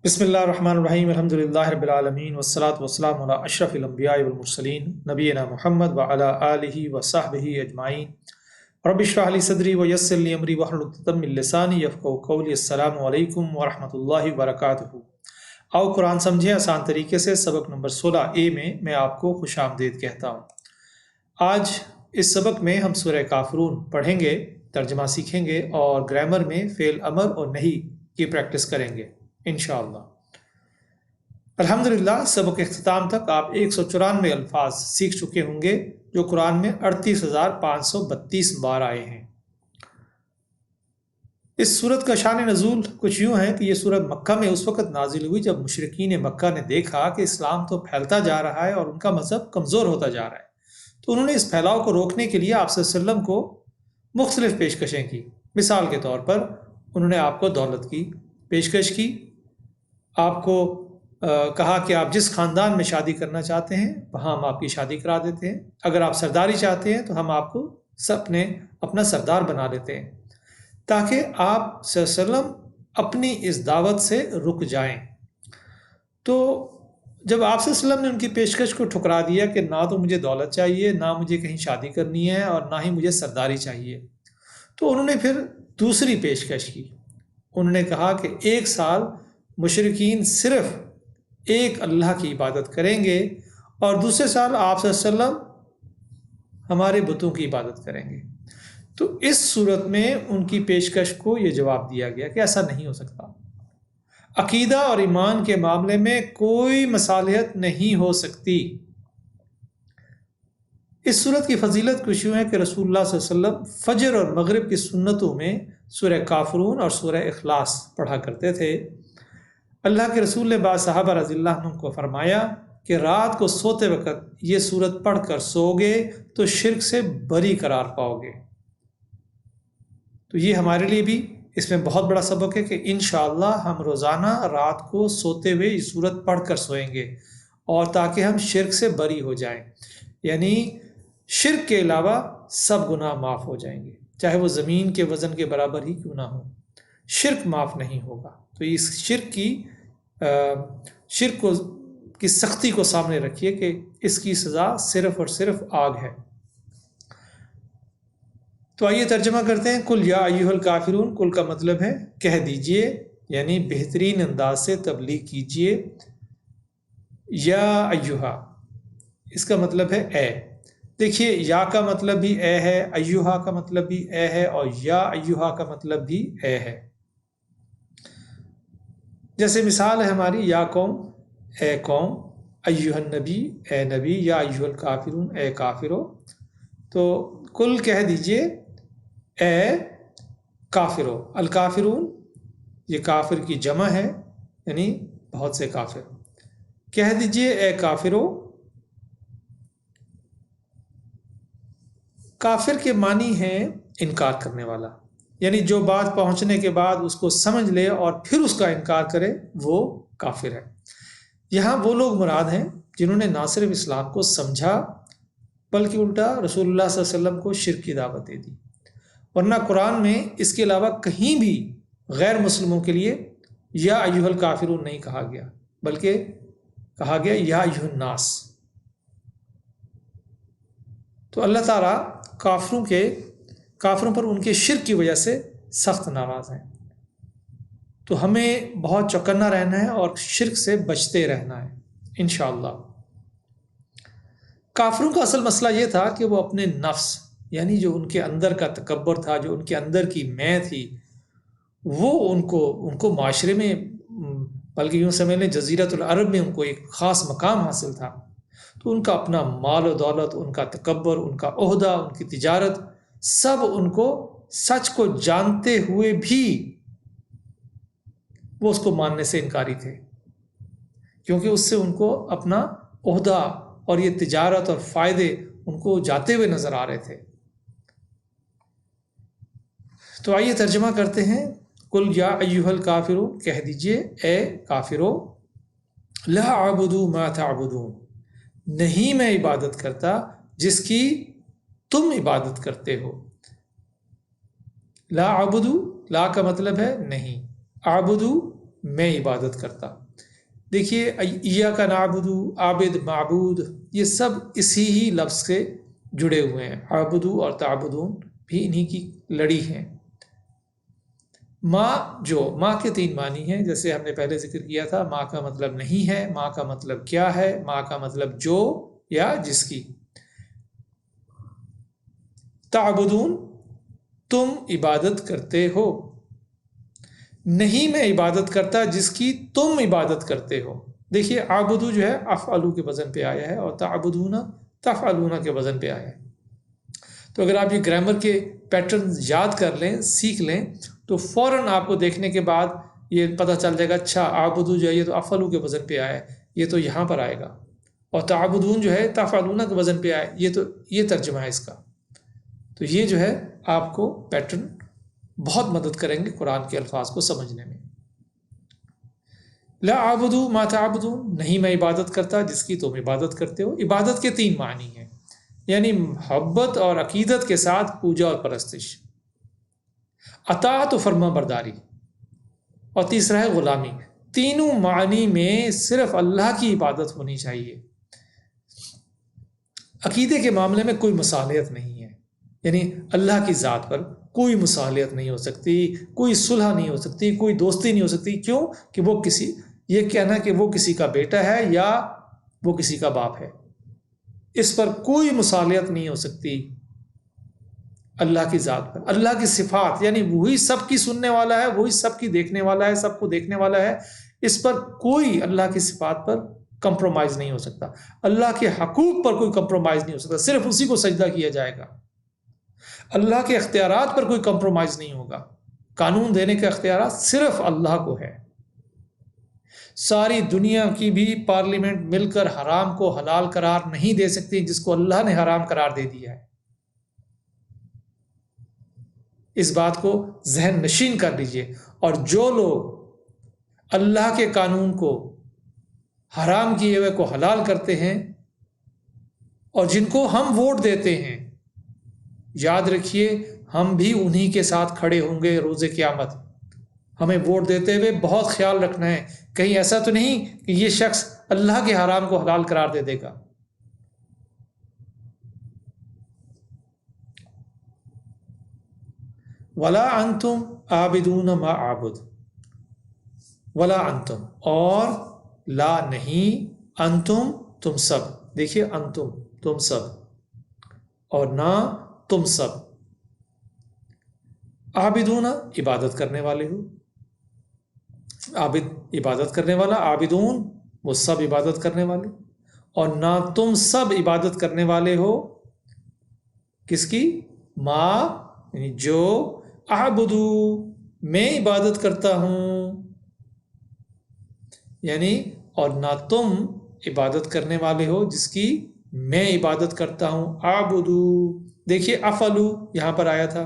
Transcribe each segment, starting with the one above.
بسم اللہ الرحمن الرحیم الحمدللہ رب العالمین والصلاة والسلام علی اشرف الانبیاء والمرسلین نبینا محمد وعلی آلہ وصحبہ اجمعین رب اشرح لی صدری ویسر لی امری واحلل عقدۃ من لسانی یفقہوا قولی۔ السلام علیکم ورحمۃ اللہ وبرکاتہ۔ آؤ قرآن سمجھیں آسان طریقے سے۔ سبق نمبر 16A میں آپ کو خوش آمدید کہتا ہوں۔ آج اس سبق میں ہم سورہ کافرون پڑھیں گے، ترجمہ سیکھیں گے اور گرامر میں فعل امر اور نہی کی پریکٹس کریں گے انشاءاللہ۔ الحمدللہ سبق اختتام تک آپ 194 الفاظ سیکھ چکے ہوں گے، جو قرآن میں 38,532 بار آئے ہیں۔ اس صورت کا شان نزول کچھ یوں ہے کہ یہ صورت مکہ میں اس وقت نازل ہوئی جب مشرکین مکہ نے دیکھا کہ اسلام تو پھیلتا جا رہا ہے اور ان کا مذہب کمزور ہوتا جا رہا ہے، تو انہوں نے اس پھیلاؤ کو روکنے کے لیے آپ صلی اللہ علیہ وسلم کو مختلف پیشکشیں کی۔ مثال کے طور پر انہوں نے آپ کو دولت کی پیشکش کی، آپ کو کہا کہ آپ جس خاندان میں شادی کرنا چاہتے ہیں وہاں ہم آپ کی شادی کرا دیتے ہیں، اگر آپ سرداری چاہتے ہیں تو ہم آپ کو اپنا سردار بنا لیتے ہیں، تاکہ آپ صلی اللہ علیہ وسلم اپنی اس دعوت سے رک جائیں۔ تو جب آپ صلی اللہ علیہ وسلم نے ان کی پیشکش کو ٹھکرا دیا کہ نہ تو مجھے دولت چاہیے، نہ مجھے کہیں شادی کرنی ہے اور نہ ہی مجھے سرداری چاہیے، تو انہوں نے پھر دوسری پیشکش کی۔ انہوں نے کہا کہ 1 سال مشرکین صرف ایک اللہ کی عبادت کریں گے اور دوسرے سال آپ صلی اللہ علیہ وسلم ہمارے بتوں کی عبادت کریں گے۔ تو اس صورت میں ان کی پیشکش کو یہ جواب دیا گیا کہ ایسا نہیں ہو سکتا۔ عقیدہ اور ایمان کے معاملے میں کوئی مصالحت نہیں ہو سکتی۔ اس صورت کی فضیلت کچھ یوں ہے کہ رسول اللہ صلی اللہ علیہ وسلم فجر اور مغرب کی سنتوں میں سورہ کافرون اور سورہ اخلاص پڑھا کرتے تھے۔ اللہ کے رسول نے بعض صحابہ رضی اللہ عنہ کو فرمایا کہ رات کو سوتے وقت یہ سورت پڑھ کر سو گے تو شرک سے بری قرار پاؤ گے۔ تو یہ ہمارے لیے بھی اس میں بہت بڑا سبق ہے کہ انشاءاللہ ہم روزانہ رات کو سوتے ہوئے یہ سورت پڑھ کر سوئیں گے، اور تاکہ ہم شرک سے بری ہو جائیں، یعنی شرک کے علاوہ سب گناہ معاف ہو جائیں گے، چاہے وہ زمین کے وزن کے برابر ہی کیوں نہ ہو، شرک معاف نہیں ہوگا۔ تو اس شرک کی سختی کو سامنے رکھیے کہ اس کی سزا صرف اور صرف آگ ہے۔ تو آئیے ترجمہ کرتے ہیں۔ کل یا ایھا الکافرون، کل کا مطلب ہے کہہ دیجئے، یعنی بہترین انداز سے تبلیغ کیجئے۔ یا ایھا، اس کا مطلب ہے اے۔ دیکھیے یا کا مطلب بھی اے ہے، ایھا کا مطلب بھی اے ہے، اور یا ایھا کا مطلب بھی اے ہے۔ جیسے مثال ہے ہماری یا قوم، اے قوم، ایھا النبی، اے نبی، یا ایھا الکافرون، اے کافرو۔ تو کل کہہ دیجئے اے کافرو۔ الکافرون یہ کافر کی جمع ہے، یعنی بہت سے کافر۔ کہہ دیجئے اے کافرو۔ کافر کے معنی ہے انکار کرنے والا، یعنی جو بات پہنچنے کے بعد اس کو سمجھ لے اور پھر اس کا انکار کرے وہ کافر ہے۔ یہاں وہ لوگ مراد ہیں جنہوں نے نہ صرف اسلام کو سمجھا بلکہ الٹا رسول اللہ صلی اللہ علیہ وسلم کو شرک کی دعوت دے دی۔ ورنہ قرآن میں اس کے علاوہ کہیں بھی غیر مسلموں کے لیے یا ایھا الکافرون نہیں کہا گیا، بلکہ کہا گیا یا ایھا الناس۔ تو اللہ تعالیٰ کافروں پر ان کے شرک کی وجہ سے سخت ناراض ہیں۔ تو ہمیں بہت چوکنا رہنا ہے اور شرک سے بچتے رہنا ہے انشاءاللہ۔ کافروں کا اصل مسئلہ یہ تھا کہ وہ اپنے نفس، یعنی جو ان کے اندر کا تکبر تھا، جو ان کے اندر کی میں تھی، وہ ان کو معاشرے میں، بلکہ یوں سمجھ لیں جزیرۃ العرب میں ان کو ایک خاص مقام حاصل تھا۔ تو ان کا اپنا مال و دولت، ان کا تکبر، ان کا عہدہ، ان کی تجارت، سب ان کو سچ کو جانتے ہوئے بھی وہ اس کو ماننے سے انکاری تھے، کیونکہ اس سے ان کو اپنا عہدہ اور یہ تجارت اور فائدے ان کو جاتے ہوئے نظر آ رہے تھے۔ تو آئیے ترجمہ کرتے ہیں۔ قل یا ایھا الکافرون، کہہ دیجئے اے کافرو، لا اعبد ما تعبدون، نہیں میں عبادت کرتا جس کی تم عبادت کرتے ہو۔ لا اعبد، لا کا مطلب ہے نہیں، اعبد میں عبادت کرتا. دیکھیے ایاک نعبد، عابد، معبود، یہ سب اسی ہی لفظ سے جڑے ہوئے ہیں. عابدو اور تعبدون بھی انہی کی لڑی ہیں. ماں کے 3 معنی ہیں، جیسے ہم نے پہلے ذکر کیا تھا. ماں کا مطلب نہیں ہے، ماں کا مطلب کیا ہے، ماں کا مطلب جو یا جس کی. تعبدون تم عبادت کرتے ہو، نہیں میں عبادت کرتا جس کی تم عبادت کرتے ہو. دیکھیے عابدو جو ہے افعلو کے وزن پہ آیا ہے اور تعبدون تفعلون کے وزن پہ آیا ہے. تو اگر آپ یہ گرامر کے پیٹرن یاد کر لیں، سیکھ لیں، تو فوراً آپ کو دیکھنے کے بعد یہ پتہ چل جائے گا اچھا عابدو جو ہے یہ تو افعلو کے وزن پہ آیا ہے، یہ تو یہاں پر آئے گا. اور تعبدون جو ہے تفعلون کے وزن پہ آئے، یہ ترجمہ ہے اس کا. تو یہ جو ہے آپ کو پیٹرن بہت مدد کریں گے قرآن کے الفاظ کو سمجھنے میں. لا اعبدو ما تعبدون، نہیں میں عبادت کرتا جس کی تم عبادت کرتے ہو. عبادت کے 3 معنی ہیں، یعنی محبت اور عقیدت کے ساتھ پوجا اور پرستش. اطاعت و فرما برداری، اور تیسرا ہے غلامی. تینوں معنی میں صرف اللہ کی عبادت ہونی چاہیے. عقیدے کے معاملے میں کوئی مصالحت نہیں ہے، یعنی اللہ کی ذات پر کوئی مصالحت نہیں ہو سکتی، کوئی صلح نہیں ہو سکتی، کوئی دوستی نہیں ہو سکتی. کیوں کہ وہ یہ کہنا کہ وہ کسی کا بیٹا ہے یا وہ کسی کا باپ ہے، اس پر کوئی مصالحت نہیں ہو سکتی. اللہ کی ذات پر، اللہ کی صفات، یعنی وہی سب کی سننے والا ہے، وہی سب کی دیکھنے والا ہے، سب کو دیکھنے والا ہے، اس پر کوئی اللہ کی صفات پر کمپرومائز نہیں ہو سکتا. اللہ کے حقوق پر کوئی کمپرومائز نہیں ہو سکتا، صرف اسی کو سجدہ کیا جائے گا. اللہ کے اختیارات پر کوئی کمپرومائز نہیں ہوگا. قانون دینے کے اختیارات صرف اللہ کو ہے. ساری دنیا کی بھی پارلیمنٹ مل کر حرام کو حلال قرار نہیں دے سکتی جس کو اللہ نے حرام قرار دے دیا ہے. اس بات کو ذہن نشین کر لیجئے. اور جو لوگ اللہ کے قانون کو حرام کیے ہوئے کو حلال کرتے ہیں اور جن کو ہم ووٹ دیتے ہیں، یاد رکھیے ہم بھی انہی کے ساتھ کھڑے ہوں گے روز قیامت. ہمیں ووٹ دیتے ہوئے بہت خیال رکھنا ہے، کہیں ایسا تو نہیں کہ یہ شخص اللہ کے حرام کو حلال قرار دے دے گا. ولا انتم عابدون ما اعبد، ولا انتم اور لا نہیں، انتم تم سب. دیکھیے انتم تم سب، اور نہ تم سب. عابدون عبادت کرنے والے ہو، عابد عبادت کرنے والا، عابدون وہ سب عبادت کرنے والے. اور نہ تم سب عبادت کرنے والے ہو کس کی؟ ما یعنی جو، اعبدو میں عبادت کرتا ہوں، یعنی اور نہ تم عبادت کرنے والے ہو جس کی میں عبادت کرتا ہوں. اعبدو دیکھیے افعلو یہاں پر آیا تھا،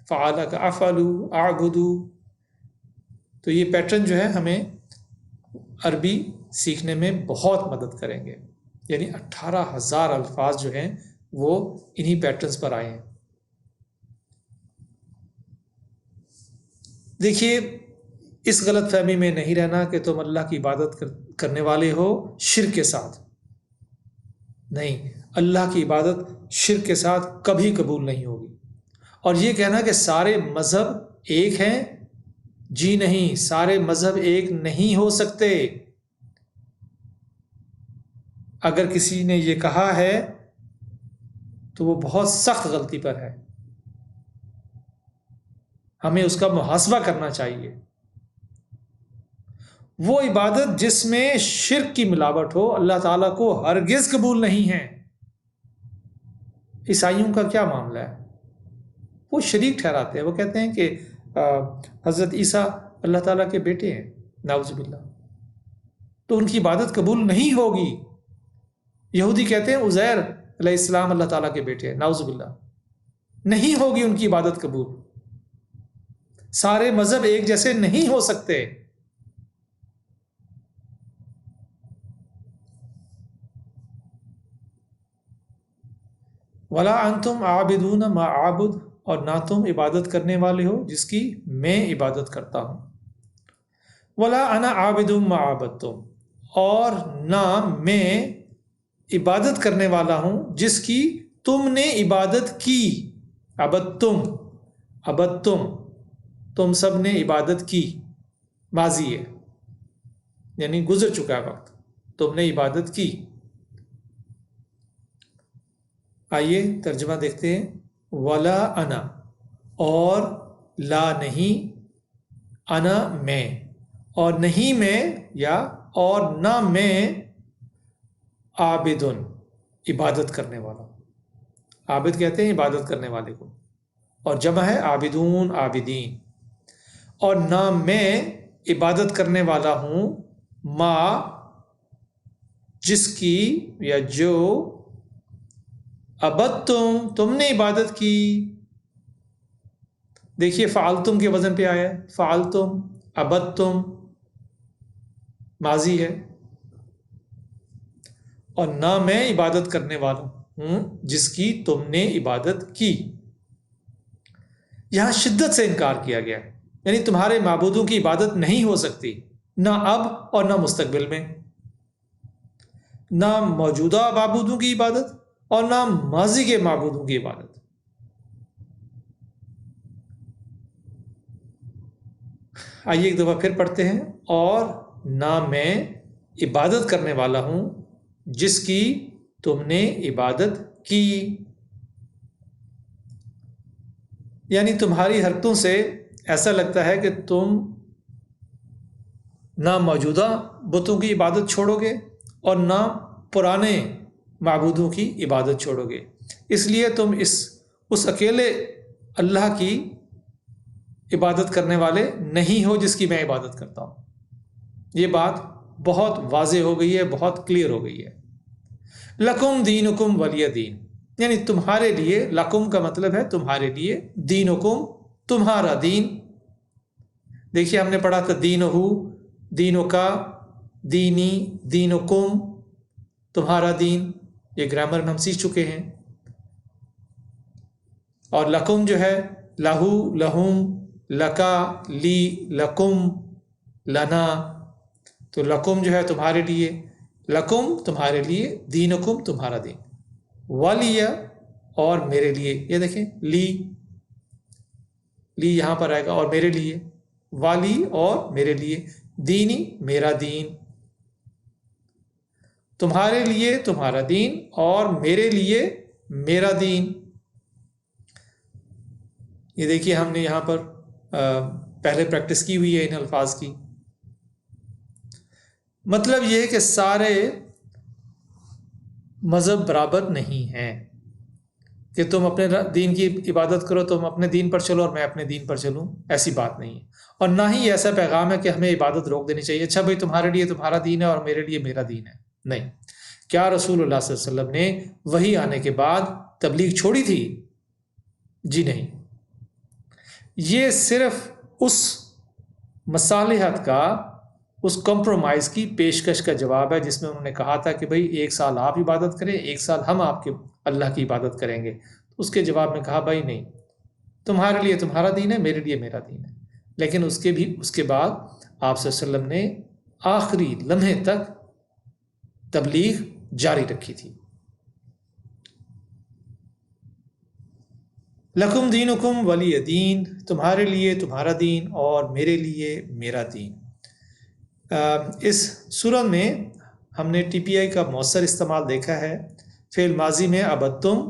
فعال کا افعلو، اعبدو. تو یہ پیٹرن جو ہے ہمیں عربی سیکھنے میں بہت مدد کریں گے. یعنی 18,000 الفاظ جو ہیں وہ انہی پیٹرنز پر آئے ہیں. دیکھیے اس غلط فہمی میں نہیں رہنا کہ تم اللہ کی عبادت کرنے والے ہو شرک کے ساتھ. نہیں، اللہ کی عبادت شرک کے ساتھ کبھی قبول نہیں ہوگی. اور یہ کہنا کہ سارے مذہب ایک ہیں، جی نہیں، سارے مذہب ایک نہیں ہو سکتے. اگر کسی نے یہ کہا ہے تو وہ بہت سخت غلطی پر ہے، ہمیں اس کا محاسبہ کرنا چاہیے. وہ عبادت جس میں شرک کی ملاوٹ ہو اللہ تعالیٰ کو ہرگز قبول نہیں ہے. عیسائیوں کا کیا معاملہ ہے؟ وہ شریک ٹھہراتے ہیں، وہ کہتے ہیں کہ حضرت عیسیٰ اللہ تعالیٰ کے بیٹے ہیں، نعوذ باللہ، تو ان کی عبادت قبول نہیں ہوگی. یہودی کہتے ہیں عزیر علیہ السلام اللہ تعالیٰ کے بیٹے ہیں، نعوذ باللہ، نہیں ہوگی ان کی عبادت قبول. سارے مذہب ایک جیسے نہیں ہو سکتے. ولا انتم عابدون ما اعبد اور نہ تم عبادت کرنے والے ہو جس کی میں عبادت کرتا ہوں. ولا انا عابد ما عبدتم، اور نہ میں عبادت کرنے والا ہوں جس کی تم نے عبادت کی. عبدتم تم سب نے عبادت کی، ماضی ہے یعنی گزر چکا ہے وقت، تم نے عبادت کی. آئیے ترجمہ دیکھتے ہیں. ولا انا، اور لا نہیں، انا میں، اور نہیں میں یا اور نہ میں عابدن عبادت کرنے والا. عابد کہتے ہیں عبادت کرنے والے کو، اور جمع ہے عابدون عابدین. اور نہ میں عبادت کرنے والا ہوں ما جس کی یا جو عبدتم تم نے عبادت کی. دیکھیے فعلتم کے وزن پہ آیا ہے، فعلتم، عبدتم ماضی ہے. اور نہ میں عبادت کرنے والا ہوں جس کی تم نے عبادت کی. یہاں شدت سے انکار کیا گیا ہے، یعنی تمہارے معبودوں کی عبادت نہیں ہو سکتی، نہ اب اور نہ مستقبل میں، نہ موجودہ معبودوں کی عبادت اور نہ ماضی کے معبودوں کی عبادت. آئیے ایک دفعہ پھر پڑھتے ہیں. اور نہ میں عبادت کرنے والا ہوں جس کی تم نے عبادت کی. یعنی تمہاری حرکتوں سے ایسا لگتا ہے کہ تم نہ موجودہ بتوں کی عبادت چھوڑو گے اور نہ پرانے معبودوں کی عبادت چھوڑو گے، اس لیے تم اس اکیلے اللہ کی عبادت کرنے والے نہیں ہو جس کی میں عبادت کرتا ہوں. یہ بات بہت واضح ہو گئی ہے، بہت کلیئر ہو گئی ہے. لکم دینکم ولی دین، یعنی تمہارے لیے، لکم کا مطلب ہے تمہارے لیے، دینکم تمہارا دین. دیکھیے ہم نے پڑھا تھا دینہو، دینوں کا، دینی، دینکم تمہارا دین، یہ گرامر میں ہم سیکھ چکے ہیں. اور لکم جو ہے لہو، لہم، لکا، لی، لکم، لنا، تو لکم جو ہے تمہارے لیے، لکم تمہارے لیے، دینکم تمہارا دین، ولی اور میرے لیے. یہ دیکھیں لی یہاں پر آئے گا، اور میرے لیے، والی اور میرے لیے، دینی میرا دین. تمہارے لیے تمہارا دین اور میرے لیے میرا دین. یہ دیکھیے ہم نے یہاں پر پہلے پریکٹس کی ہوئی ہے ان الفاظ کی. مطلب یہ ہے کہ سارے مذہب برابر نہیں ہیں کہ تم اپنے دین کی عبادت کرو، تم اپنے دین پر چلو اور میں اپنے دین پر چلوں، ایسی بات نہیں ہے. اور نہ ہی ایسا پیغام ہے کہ ہمیں عبادت روک دینی چاہیے، اچھا بھائی تمہارے لیے تمہارا دین ہے اور میرے لیے میرا دین ہے. نہیں. کیا رسول اللہ صلی اللہ علیہ وسلم نے وحی آنے کے بعد تبلیغ چھوڑی تھی؟ جی نہیں. یہ صرف اس مصالحت کا، اس کمپرومائز کی پیشکش کا جواب ہے جس میں انہوں نے کہا تھا کہ بھائی 1 سال آپ عبادت کریں، 1 سال ہم آپ کے اللہ کی عبادت کریں گے. اس کے جواب میں کہا بھائی نہیں، تمہارے لیے تمہارا دین ہے، میرے لیے میرا دین ہے. لیکن اس کے بعد آپ صلی اللہ علیہ وسلم نے آخری لمحے تک تبلیغ جاری رکھی تھی. لکم دینکم ولی دین، تمہارے لیے تمہارا دین اور میرے لیے میرا دین. اس سورہ میں ہم نے ٹی پی آئی کا مؤثر استعمال دیکھا ہے. فعل ماضی میں عبدتم،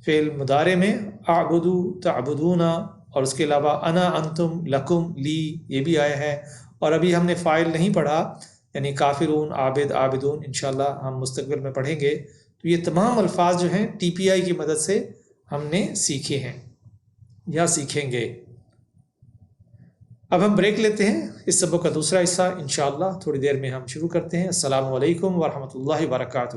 فعل مضارع میں اعبدو تعبدون، اور اس کے علاوہ انا، انتم، لکم، لی یہ بھی آیا ہے. اور ابھی ہم نے فاعل نہیں پڑھا، یعنی کافرون، عابد، عابدون، انشاءاللہ ہم مستقبل میں پڑھیں گے. تو یہ تمام الفاظ جو ہیں ٹی پی آئی کی مدد سے ہم نے سیکھے ہیں یا سیکھیں گے. اب ہم بریک لیتے ہیں، اس سبق کا دوسرا حصہ انشاءاللہ تھوڑی دیر میں ہم شروع کرتے ہیں. السلام علیکم ورحمۃ اللہ وبرکاتہ.